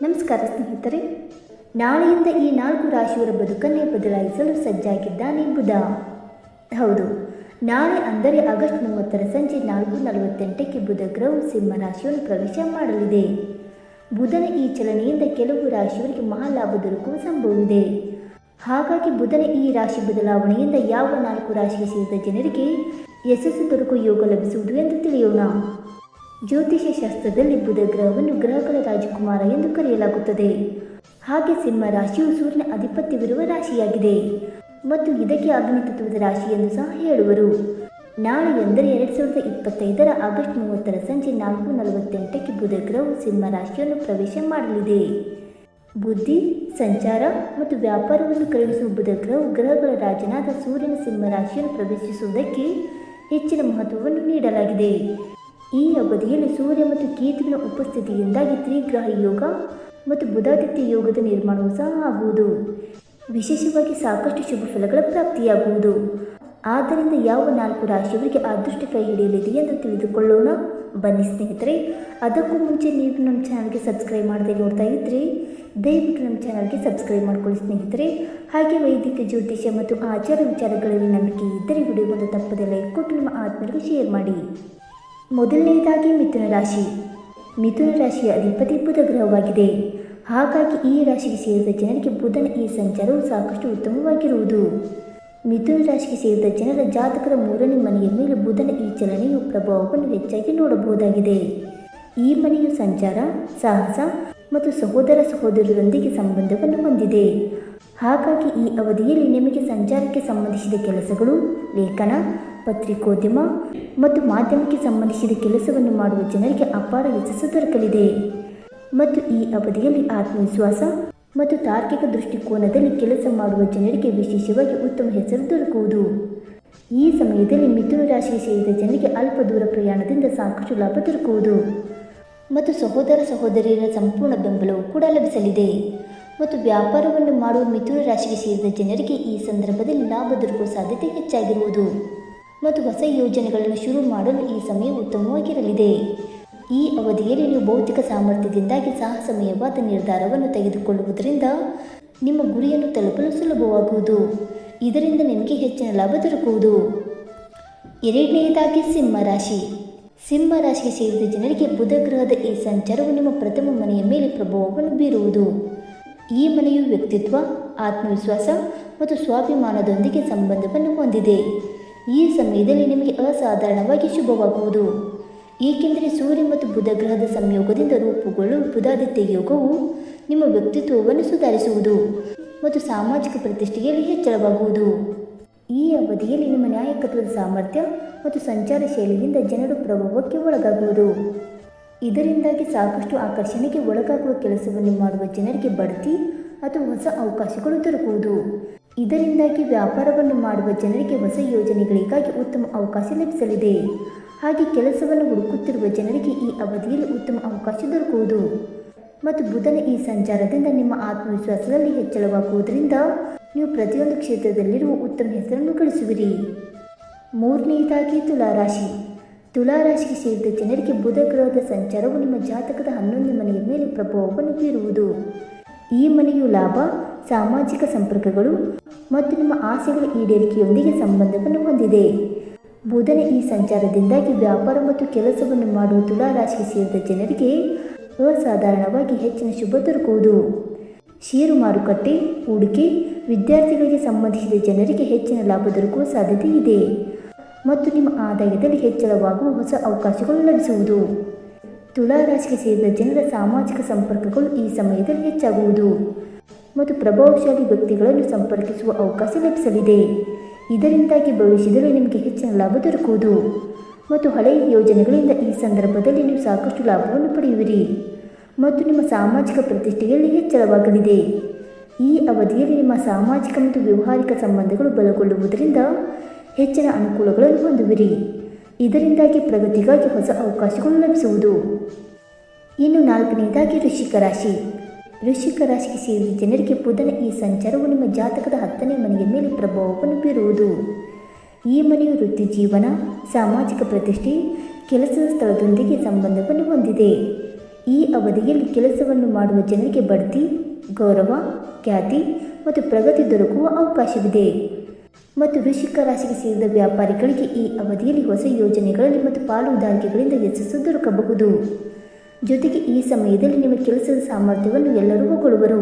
ನಮಸ್ಕಾರ ಸ್ನೇಹಿತರೆ, ನಾಳೆಯಿಂದ ಈ 4 ರಾಶಿಯವರ ಬದುಕನ್ನೇ ಬದಲಾಯಿಸಲು ಸಜ್ಜಾಗಿದ್ದಾನೆ ಬುಧ. ಹೌದು, ನಾಳೆ ಅಂದರೆ ಆಗಸ್ಟ್ 30ರ ಸಂಜೆ 4:48ಕ್ಕೆ ಬುಧ ಗ್ರಹವು ಸಿಂಹ ರಾಶಿಯನ್ನು ಪ್ರವೇಶ ಮಾಡಲಿದೆ. ಬುಧನ ಈ ಚಲನೆಯಿಂದ ಕೆಲವು ರಾಶಿಯವರಿಗೆ ಮಹಾಲಾಭ ದೊರಕುವ ಸಂಭವವಿದೆ. ಹಾಗಾಗಿ ಬುಧನ ಈ ರಾಶಿ ಬದಲಾವಣೆಯಿಂದ ಯಾವ 4 ರಾಶಿಗೆ ಸೇರಿದ ಜನರಿಗೆ ಯಶಸ್ಸು ದೊರಕುವ ಯೋಗ ಲಭಿಸುವುದು ಎಂದು ತಿಳಿಯೋಣ. ಜ್ಯೋತಿಷ್ಯ ಶಾಸ್ತ್ರದಲ್ಲಿ ಬುಧ ಗ್ರಹವನ್ನು ಗ್ರಹಗಳ ರಾಜಕುಮಾರ ಎಂದು ಕರೆಯಲಾಗುತ್ತದೆ. ಹಾಗೆ ಸಿಂಹ ರಾಶಿಯು ಸೂರ್ಯನ ಆಧಿಪತ್ಯವಿರುವ ರಾಶಿಯಾಗಿದೆ ಮತ್ತು ಇದಕ್ಕೆ ಅಗ್ನಿ ತತ್ವದ ರಾಶಿ ಎಂದು ಸಹ ಹೇಳುವರು. ನಾಳೆ ಎಂದರೆ 2025ರ ಆಗಸ್ಟ್ 30ರ ಸಂಜೆ 4:48ಕ್ಕೆ ಬುಧ ಗ್ರಹವು ಸಿಂಹ ರಾಶಿಯನ್ನು ಪ್ರವೇಶ ಮಾಡಲಿದೆ. ಬುದ್ಧಿ, ಸಂಚಾರ ಮತ್ತು ವ್ಯಾಪಾರವನ್ನು ಕರುಣಿಸುವ ಬುಧ ಗ್ರಹವು ಗ್ರಹಗಳ ರಾಜನಾದ ಸೂರ್ಯನ ಸಿಂಹ ರಾಶಿಯನ್ನು ಪ್ರವೇಶಿಸುವುದಕ್ಕೆ ಹೆಚ್ಚಿನ ಮಹತ್ವವನ್ನು ನೀಡಲಾಗಿದೆ. ಈ ಅವಧಿಯಲ್ಲಿ ಸೂರ್ಯ ಮತ್ತು ಕೇತುವಿನ ಉಪಸ್ಥಿತಿಯಿಂದಾಗಿ ತ್ರಿಗ್ರಹ ಯೋಗ ಮತ್ತು ಬುಧಾದಿತ್ಯ ಯೋಗದ ನಿರ್ಮಾಣವೂ ಸಹ ಆಗುವುದು. ವಿಶೇಷವಾಗಿ ಸಾಕಷ್ಟು ಶುಭ ಫಲಗಳ ಪ್ರಾಪ್ತಿಯಾಗುವುದು. ಆದ್ದರಿಂದ ಯಾವ 4 ರಾಶಿಯವರಿಗೆ ಅದೃಷ್ಟ ಕೈ ಹಿಡಿಯಲಿದೆ ಎಂದು ತಿಳಿದುಕೊಳ್ಳೋಣ. ಬನ್ನಿ ಸ್ನೇಹಿತರೆ, ಅದಕ್ಕೂ ಮುಂಚೆ ನೀವು ನಮ್ಮ ಚಾನಲ್ಗೆ ಸಬ್ಸ್ಕ್ರೈಬ್ ಮಾಡದೆ ನೋಡ್ತಾ ಇದ್ದರೆ ದಯವಿಟ್ಟು ನಮ್ಮ ಚಾನಲ್ಗೆ ಸಬ್ಸ್ಕ್ರೈಬ್ ಮಾಡ್ಕೊಳ್ಳಿ ಸ್ನೇಹಿತರೆ. ಹಾಗೆ ವೈದಿಕ ಜ್ಯೋತಿಷ್ಯ ಮತ್ತು ಆಚಾರ ವಿಚಾರಗಳಲ್ಲಿ ನಂಬಿಕೆ ಇದ್ದರೆ ವಿಡಿಯೋಗೊಂದು ತಪ್ಪದೆ ಲೈಕ್ ಕೊಟ್ಟು ನಿಮ್ಮ ಆತ್ಮೀಯರಿಗೆ ಶೇರ್ ಮಾಡಿ. ಮೊದಲನೆಯದಾಗಿ ಮಿಥುನ ರಾಶಿ. ಮಿಥುನ ರಾಶಿಯ ಅಧಿಪತಿ ಬುಧ ಗ್ರಹವಾಗಿದೆ. ಹಾಗಾಗಿ ಈ ರಾಶಿಗೆ ಸೇರಿದ ಜನರಿಗೆ ಬುಧನ ಈ ಸಂಚಾರವು ಸಾಕಷ್ಟು ಉತ್ತಮವಾಗಿರುವುದು. ಮಿಥುನ ರಾಶಿಗೆ ಸೇರಿದ ಜನರ ಜಾತಕದ 3ನೇ ಮನೆಯ ಮೇಲೆ ಬುಧನ ಈ ಚಲನೆಯು ಪ್ರಭಾವವನ್ನು ಹೆಚ್ಚಾಗಿ ನೋಡಬಹುದಾಗಿದೆ. ಈ ಮನೆಯು ಸಂಚಾರ, ಸಾಹಸ ಮತ್ತು ಸಹೋದರ ಸಹೋದರರೊಂದಿಗೆ ಸಂಬಂಧವನ್ನು ಹೊಂದಿದೆ. ಹಾಗಾಗಿ ಈ ಅವಧಿಯಲ್ಲಿ ನಿಮಗೆ ಸಂಚಾರಕ್ಕೆ ಸಂಬಂಧಿಸಿದ ಕೆಲಸಗಳು, ಲೇಖನ, ಪತ್ರಿಕೋದ್ಯಮ ಮತ್ತು ಮಾಧ್ಯಮಕ್ಕೆ ಸಂಬಂಧಿಸಿದ ಕೆಲಸವನ್ನು ಮಾಡುವ ಜನರಿಗೆ ಅಪಾರ ಯಶಸ್ಸು ದೊರಕಲಿದೆ. ಮತ್ತು ಈ ಅವಧಿಯಲ್ಲಿ ಆತ್ಮವಿಶ್ವಾಸ ಮತ್ತು ತಾರ್ಕಿಕ ದೃಷ್ಟಿಕೋನದಲ್ಲಿ ಕೆಲಸ ಮಾಡುವ ಜನರಿಗೆ ವಿಶೇಷವಾಗಿ ಉತ್ತಮ ಹೆಸರು ದೊರಕುವುದು. ಈ ಸಮಯದಲ್ಲಿ ಮಿಥುನ ರಾಶಿಗೆ ಸೇರಿದ ಜನರಿಗೆ ಅಲ್ಪ ದೂರ ಪ್ರಯಾಣದಿಂದ ಸಾಕಷ್ಟು ಲಾಭ ದೊರಕುವುದು ಮತ್ತು ಸಹೋದರ ಸಹೋದರಿಯರ ಸಂಪೂರ್ಣ ಬೆಂಬಲವೂ ಕೂಡ ಲಭಿಸಲಿದೆ. ಮತ್ತು ವ್ಯಾಪಾರವನ್ನು ಮಾಡುವ ಮಿಥುನ ರಾಶಿಗೆ ಸೇರಿದ ಜನರಿಗೆ ಈ ಸಂದರ್ಭದಲ್ಲಿ ಲಾಭ ದೊರಕುವ ಸಾಧ್ಯತೆ ಹೆಚ್ಚಾಗಿರುವುದು ಮತ್ತು ಹೊಸ ಯೋಜನೆಗಳನ್ನು ಶುರು ಮಾಡಲು ಈ ಸಮಯ ಉತ್ತಮವಾಗಿರಲಿದೆ. ಈ ಅವಧಿಯಲ್ಲಿ ನೀವು ಭೌತಿಕ ಸಾಮರ್ಥ್ಯದಿಂದಾಗಿ ಸಾಹಸಮಯವಾದ ನಿರ್ಧಾರವನ್ನು ತೆಗೆದುಕೊಳ್ಳುವುದರಿಂದ ನಿಮ್ಮ ಗುರಿಯನ್ನು ತಲುಪಲು ಸುಲಭವಾಗುವುದು. ಇದರಿಂದ ನಿಮಗೆ ಹೆಚ್ಚಿನ ಲಾಭ ದೊರಕುವುದು. ಎರಡನೆಯದಾಗಿ ಸಿಂಹ ರಾಶಿ. ಸಿಂಹ ರಾಶಿಗೆ ಸೇರಿದ ಜನರಿಗೆ ಬುಧ ಗ್ರಹದ ಈ ಸಂಚಾರವು ನಿಮ್ಮ ಪ್ರಥಮ ಮನೆಯ ಮೇಲೆ ಪ್ರಭಾವವನ್ನು ಬೀರುವುದು. ಈ ಮನೆಯು ವ್ಯಕ್ತಿತ್ವ, ಆತ್ಮವಿಶ್ವಾಸ ಮತ್ತು ಸ್ವಾಭಿಮಾನದೊಂದಿಗೆ ಸಂಬಂಧವನ್ನು ಹೊಂದಿದೆ. ಈ ಸಮಯದಲ್ಲಿ ನಿಮಗೆ ಅಸಾಧಾರಣವಾಗಿ ಶುಭವಾಗುವುದು, ಏಕೆಂದರೆ ಸೂರ್ಯ ಮತ್ತು ಬುಧ ಗ್ರಹದ ಸಂಯೋಗದಿಂದ ರೂಪುಗೊಳ್ಳುವ ಬುಧಾದಿತ್ಯ ಯೋಗವು ನಿಮ್ಮ ವ್ಯಕ್ತಿತ್ವವನ್ನು ಸುಧಾರಿಸುವುದು ಮತ್ತು ಸಾಮಾಜಿಕ ಪ್ರತಿಷ್ಠೆಯಲ್ಲಿ ಹೆಚ್ಚಳವಾಗುವುದು. ಈ ಅವಧಿಯಲ್ಲಿ ನಿಮ್ಮ ನ್ಯಾಯಕತ್ವದ ಸಾಮರ್ಥ್ಯ ಮತ್ತು ಸಂಚಾರ ಶೈಲಿಯಿಂದ ಜನರು ಪ್ರಭಾವಕ್ಕೆ ಒಳಗಾಗುವುದು. ಇದರಿಂದಾಗಿ ಸಾಕಷ್ಟು ಆಕರ್ಷಣೆಗೆ ಒಳಗಾಗುವ ಕೆಲಸವನ್ನು ಮಾಡುವ ಜನರಿಗೆ ಬಡ್ತಿ ಅಥವಾ ಹೊಸ ಅವಕಾಶಗಳು ದೊರಕುವುದು. ಇದರಿಂದಾಗಿ ವ್ಯಾಪಾರವನ್ನು ಮಾಡುವ ಜನರಿಗೆ ಹೊಸ ಯೋಜನೆಗಳಿಗಾಗಿ ಉತ್ತಮ ಅವಕಾಶ ಲಭಿಸಲಿದೆ. ಹಾಗೆ ಕೆಲಸವನ್ನು ಹುಡುಕುತ್ತಿರುವ ಜನರಿಗೆ ಈ ಅವಧಿಯಲ್ಲಿ ಉತ್ತಮ ಅವಕಾಶ ದೊರಕುವುದು. ಮತ್ತು ಬುಧನ ಈ ಸಂಚಾರದಿಂದ ನಿಮ್ಮ ಆತ್ಮವಿಶ್ವಾಸದಲ್ಲಿ ಹೆಚ್ಚಳವಾಗುವುದರಿಂದ ನೀವು ಪ್ರತಿಯೊಂದು ಕ್ಷೇತ್ರದಲ್ಲಿರುವ ಉತ್ತಮ ಹೆಸರನ್ನು ಗಳಿಸುವಿರಿ. ಮೂರನೆಯದಾಗಿ ತುಲಾರಾಶಿ. ತುಲಾರಾಶಿಗೆ ಸೇರಿದ ಜನರಿಗೆ ಬುಧ ಗ್ರಹದ ಸಂಚಾರವು ನಿಮ್ಮ ಜಾತಕದ 11ನೇ ಮನೆಯ ಮೇಲೆ ಪ್ರಭಾವವನ್ನು ಬೀರುವುದು. ಈ ಮನೆಯು ಲಾಭ, ಸಾಮಾಜಿಕ ಸಂಪರ್ಕಗಳು ಮತ್ತು ನಿಮ್ಮ ಆಸೆಗಳ ಈಡೇರಿಕೆಯೊಂದಿಗೆ ಸಂಬಂಧವನ್ನು ಹೊಂದಿದೆ. ಬುಧನ ಈ ಸಂಚಾರದಿಂದಾಗಿ ವ್ಯಾಪಾರ ಮತ್ತು ಕೆಲಸವನ್ನು ಮಾಡುವ ತುಲಾರಾಶಿಗೆ ಸೇರಿದ ಜನರಿಗೆ ಅಸಾಧಾರಣವಾಗಿ ಹೆಚ್ಚಿನ ಶುಭ ದೊರಕುವುದು. ಷೇರು ಮಾರುಕಟ್ಟೆ, ಹೂಡಿಕೆ, ವಿದ್ಯಾರ್ಥಿಗಳಿಗೆ ಸಂಬಂಧಿಸಿದ ಜನರಿಗೆ ಹೆಚ್ಚಿನ ಲಾಭ ದೊರಕುವ ಸಾಧ್ಯತೆ ಇದೆ ಮತ್ತು ನಿಮ್ಮ ಆದಾಯದಲ್ಲಿ ಹೆಚ್ಚಳವಾಗುವ ಹೊಸ ಅವಕಾಶಗಳು ಲಭಿಸುವುದು. ತುಲಾರಾಶಿಗೆ ಸೇರಿದ ಜನರ ಸಾಮಾಜಿಕ ಸಂಪರ್ಕಗಳು ಈ ಸಮಯದಲ್ಲಿ ಹೆಚ್ಚಾಗುವುದು ಮತ್ತು ಪ್ರಭಾವಶಾಲಿ ವ್ಯಕ್ತಿಗಳನ್ನು ಸಂಪರ್ಕಿಸುವ ಅವಕಾಶ ಲಭಿಸಲಿದೆ. ಇದರಿಂದಾಗಿ ಭವಿಷ್ಯದಲ್ಲಿ ನಿಮಗೆ ಹೆಚ್ಚಿನ ಲಾಭ ದೊರಕುವುದು ಮತ್ತು ಹಳೆಯ ಯೋಜನೆಗಳಿಂದ ಈ ಸಂದರ್ಭದಲ್ಲಿ ನೀವು ಸಾಕಷ್ಟು ಲಾಭವನ್ನು ಪಡೆಯುವಿರಿ ಮತ್ತು ನಿಮ್ಮ ಸಾಮಾಜಿಕ ಪ್ರತಿಷ್ಠೆಯಲ್ಲಿ ಹೆಚ್ಚಳವಾಗಲಿದೆ. ಈ ಅವಧಿಯಲ್ಲಿ ನಿಮ್ಮ ಸಾಮಾಜಿಕ ಮತ್ತು ವ್ಯವಹಾರಿಕ ಸಂಬಂಧಗಳು ಬಲಗೊಳ್ಳುವುದರಿಂದ ಹೆಚ್ಚಿನ ಅನುಕೂಲಗಳನ್ನು ಹೊಂದುವಿರಿ. ಇದರಿಂದಾಗಿ ಪ್ರಗತಿಗಾಗಿ ಹೊಸ ಅವಕಾಶಗಳು ಲಭಿಸುವುದು. ಇನ್ನು 4ನೇದಾಗಿ ವೃಶ್ಚಿಕ ರಾಶಿ. ವೃಶ್ಚಿಕ ರಾಶಿಗೆ ಸೇರಿದ ಜನರಿಗೆ ಬುಧನ ಈ ಸಂಚಾರವು ನಿಮ್ಮ ಜಾತಕದ 10ನೇ ಮನೆಯ ಮೇಲೆ ಪ್ರಭಾವವನ್ನು ಬೀರುವುದು. ಈ ಮನೆಯು ವೃತ್ತಿ ಜೀವನ, ಸಾಮಾಜಿಕ ಪ್ರತಿಷ್ಠೆ, ಕೆಲಸದ ಸ್ಥಳದೊಂದಿಗೆ ಸಂಬಂಧವನ್ನು ಹೊಂದಿದೆ. ಈ ಅವಧಿಯಲ್ಲಿ ಕೆಲಸವನ್ನು ಮಾಡುವ ಜನರಿಗೆ ಬಡ್ತಿ, ಗೌರವ, ಖ್ಯಾತಿ ಮತ್ತು ಪ್ರಗತಿ ದೊರಕುವ ಅವಕಾಶವಿದೆ. ಮತ್ತು ವೃಶ್ಚಿಕ ರಾಶಿಗೆ ಸೇರಿದ ವ್ಯಾಪಾರಿಗಳಿಗೆ ಈ ಅವಧಿಯಲ್ಲಿ ಹೊಸ ಯೋಜನೆಗಳಲ್ಲಿ ಮತ್ತು ಪಾಲುದಾರಿಕೆಗಳಿಂದ ಯಶಸ್ಸು ದೊರಕಬಹುದು. ಜೊತೆಗೆ ಈ ಸಮಯದಲ್ಲಿ ನಿಮ್ಮ ಕೆಲಸದ ಸಾಮರ್ಥ್ಯವನ್ನು ಎಲ್ಲರೂ ಹೊಗಳುವರು.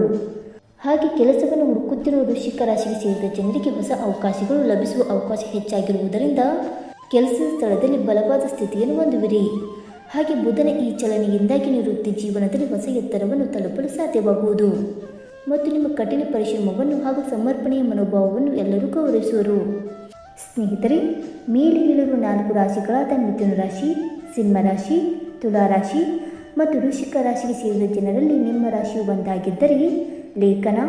ಹಾಗೆ ಕೆಲಸವನ್ನು ಹುಡುಕುತ್ತಿರುವ ವೃಶ್ಚಿಕ ರಾಶಿಗೆ ಸೇರಿದ ಜನರಿಗೆ ಹೊಸ ಅವಕಾಶಗಳು ಲಭಿಸುವ ಅವಕಾಶ ಹೆಚ್ಚಾಗಿರುವುದರಿಂದ ಕೆಲಸದ ಸ್ಥಳದಲ್ಲಿ ಬಲವಾದ ಸ್ಥಿತಿಯನ್ನು ಹೊಂದುವಿರಿ. ಹಾಗೆ ಬುಧನ ಈ ಚಲನೆಯಿಂದಾಗಿ ನೀವು ವೃತ್ತಿ ಜೀವನದಲ್ಲಿ ಹೊಸ ಎತ್ತರವನ್ನು ತಲುಪಲು ಸಾಧ್ಯವಾಗುವುದು ಮತ್ತು ನಿಮ್ಮ ಕಠಿಣ ಪರಿಶ್ರಮವನ್ನು ಹಾಗೂ ಸಮರ್ಪಣೆಯ ಮನೋಭಾವವನ್ನು ಎಲ್ಲರೂ ಗೌರವಿಸುವರು. ಸ್ನೇಹಿತರೆ, ಮೇಲೆ ಹೇಳಿರುವ 4 ರಾಶಿಗಳಾದ ಮಿಥುನ ರಾಶಿ, ಸಿಂಹ ರಾಶಿ, ತುಲಾ ರಾಶಿ ಮತ್ತು ವೃಶ್ಚಿಕ ರಾಶಿಗೆ ಸೇರಿದ ಜನರಲ್ಲಿ ನಿಮ್ಮ ರಾಶಿಯು ಒಂದಾಗಿದ್ದರೆ ಲೇಖನ,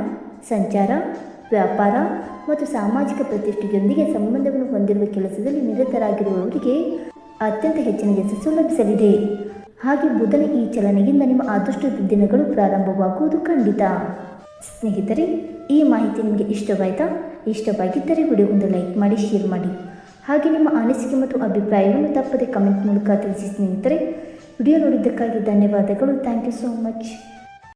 ಸಂಚಾರ, ವ್ಯಾಪಾರ ಮತ್ತು ಸಾಮಾಜಿಕ ಪ್ರತಿಷ್ಠೆಯೊಂದಿಗೆ ಸಂಬಂಧವನ್ನು ಹೊಂದಿರುವ ಕೆಲಸದಲ್ಲಿ ನಿರತರಾಗಿರುವವರಿಗೆ ಅತ್ಯಂತ ಹೆಚ್ಚಿನ ಯಶಸ್ಸು ಲಭಿಸಲಿದೆ. ಹಾಗೆ ಬುಧನ ಈ ಚಲನೆಯಿಂದ ನಿಮ್ಮ ಅದೃಷ್ಟದ ದಿನಗಳು ಪ್ರಾರಂಭವಾಗುವುದು ಖಂಡಿತ. ಸ್ನೇಹಿತರೆ, ಈ ಮಾಹಿತಿ ನಿಮಗೆ ಇಷ್ಟವಾಯಿತಾ? ಇಷ್ಟವಾಗಿದ್ದರೆ ವಿಡಿಯೋ ಒಂದು ಲೈಕ್ ಮಾಡಿ, ಶೇರ್ ಮಾಡಿ. ಹಾಗೆ ನಿಮ್ಮ ಅನಿಸಿಕೆ ಮತ್ತು ಅಭಿಪ್ರಾಯವನ್ನು ತಪ್ಪದೆ ಕಮೆಂಟ್ ಮೂಲಕ ತಿಳಿಸಿ. ಸ್ನೇಹಿತರೆ, ವಿಡಿಯೋ ನೋಡಿದ್ದಕ್ಕಾಗಿ ಧನ್ಯವಾದಗಳು. Thank you so much.